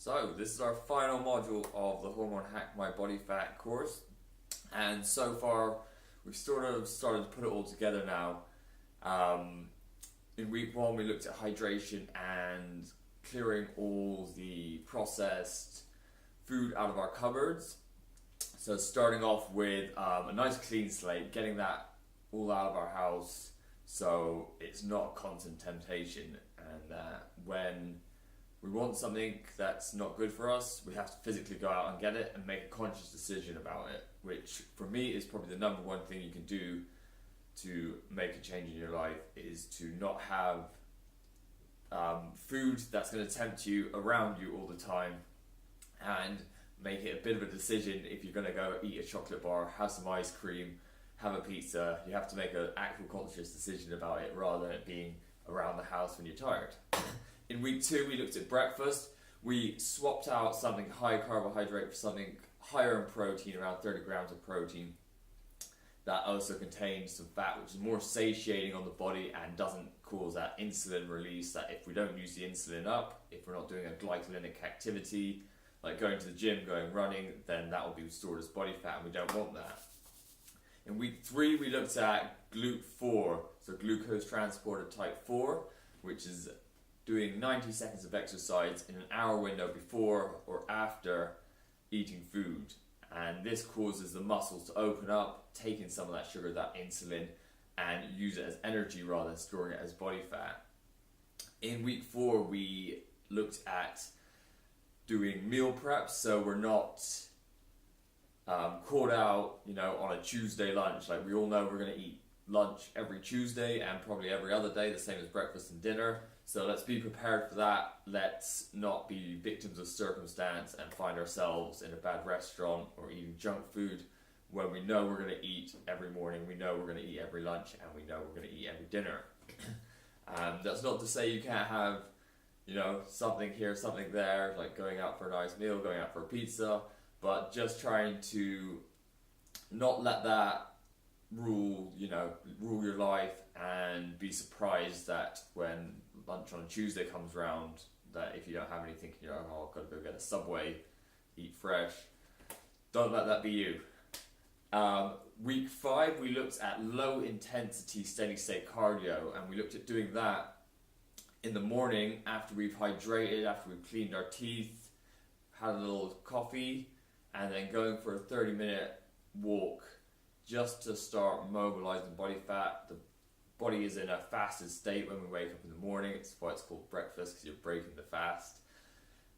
So this is our final module of the Hormone Hack My Body Fat course, and so far we've sort of started to put it all together now. In week one we looked at hydration and clearing all the processed food out of our cupboards. So starting off with a nice clean slate, getting that all out of our house so it's not a constant temptation, and that when we want something that's not good for us, we have to physically go out and get it and make a conscious decision about it, which for me is probably the number one thing you can do to make a change in your life, is to not have food that's going to tempt you around you all the time, and make it a bit of a decision. If you're going to go eat a chocolate bar, have some ice cream, have a pizza, you have to make an actual conscious decision about it rather than it being around the house when you're tired. In week two, we looked at breakfast. We swapped out something high carbohydrate for something higher in protein, around 30 grams of protein, that also contains some fat, which is more satiating on the body and doesn't cause that insulin release, that if we don't use the insulin up, if we're not doing a glycolytic activity, like going to the gym, going running, then that will be stored as body fat, and we don't want that. In week three, we looked at GLUT4, so glucose transporter type 4, which is doing 90 seconds of exercise in an hour window before or after eating food. And this causes the muscles to open up, take in some of that sugar, that insulin, and use it as energy rather than storing it as body fat. In week four, we looked at doing meal preps, so we're not caught out, on a Tuesday lunch. Like, we all know we're going to eat lunch every Tuesday and probably every other day, the same as breakfast and dinner. So let's be prepared for that. Let's not be victims of circumstance and find ourselves in a bad restaurant or eating junk food when we know we're going to eat every morning, we know we're going to eat every lunch, and we know we're going to eat every dinner. That's not to say you can't have, something here, something there, like going out for a nice meal, going out for a pizza, but just trying to not let that rule your life, and be surprised that when lunch on a Tuesday comes around, that if you don't have anything, I've got to go get a Subway, eat fresh. Don't let that be you. Week five, we looked at low intensity steady state cardio, and we looked at doing that in the morning after we've hydrated, after we've cleaned our teeth, had a little coffee, and then going for a 30-minute walk just to start mobilizing body fat. The body is in a fasted state when we wake up in the morning. It's why it's called breakfast, because you're breaking the fast.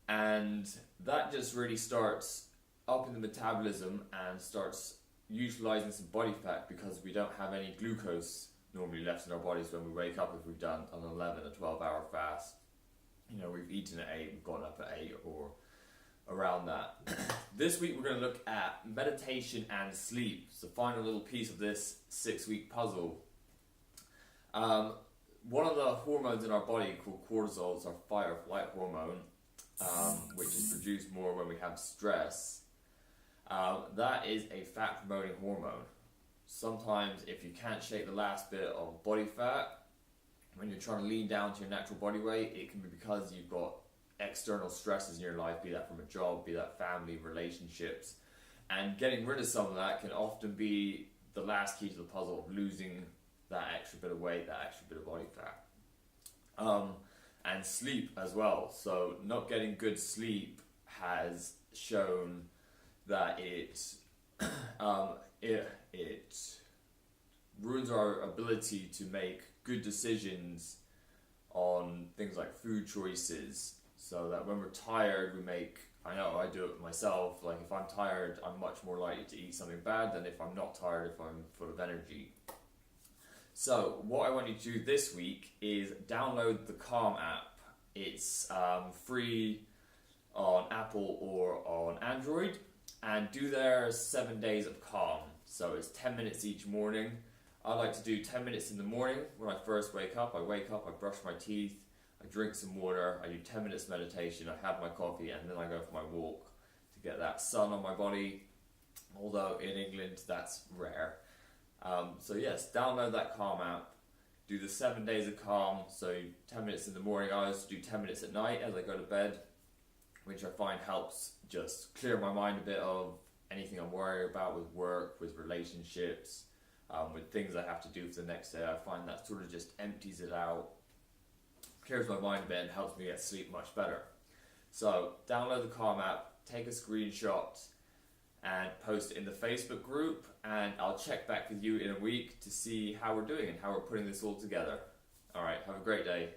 And that just really starts up in the metabolism and starts utilizing some body fat, because we don't have any glucose normally left in our bodies when we wake up if we've done an 11 or 12-hour fast. We've eaten at 8, we've gone up at 8 or around that. This week we're going to look at meditation and sleep. It's the final little piece of this 6-week puzzle. One of the hormones in our body called cortisol is our fight or flight hormone, which is produced more when we have stress. That is a fat promoting hormone. Sometimes if you can't shake the last bit of body fat, when you're trying to lean down to your natural body weight, it can be because you've got external stresses in your life, be that from a job, be that family, relationships, and getting rid of some of that can often be the last key to the puzzle of losing that extra bit of weight, that extra bit of body fat. And sleep as well. So not getting good sleep has shown that it ruins our ability to make good decisions on things like food choices. So that when we're tired, I know I do it myself, like if I'm tired, I'm much more likely to eat something bad than if I'm not tired, if I'm full of energy. So what I want you to do this week is download the Calm app. It's free on Apple or on Android, and do their 7 days of calm. So it's 10 minutes each morning. I like to do 10 minutes in the morning when I first wake up. I brush my teeth, I drink some water, I do 10 minutes meditation, I have my coffee, and then I go for my walk to get that sun on my body, although in England that's rare. So yes, download that Calm app, do the 7 days of calm, so 10 minutes in the morning. I also do 10 minutes at night as I go to bed. which I find helps just clear my mind a bit of anything I'm worried about with work, with relationships, with things I have to do for the next day. I find that sort of just empties it out, clears my mind a bit, and helps me get sleep much better. So download the Calm app, take a screenshot, and post it in the Facebook group, and I'll check back with you in a week to see how we're doing and how we're putting this all together. Alright, have a great day.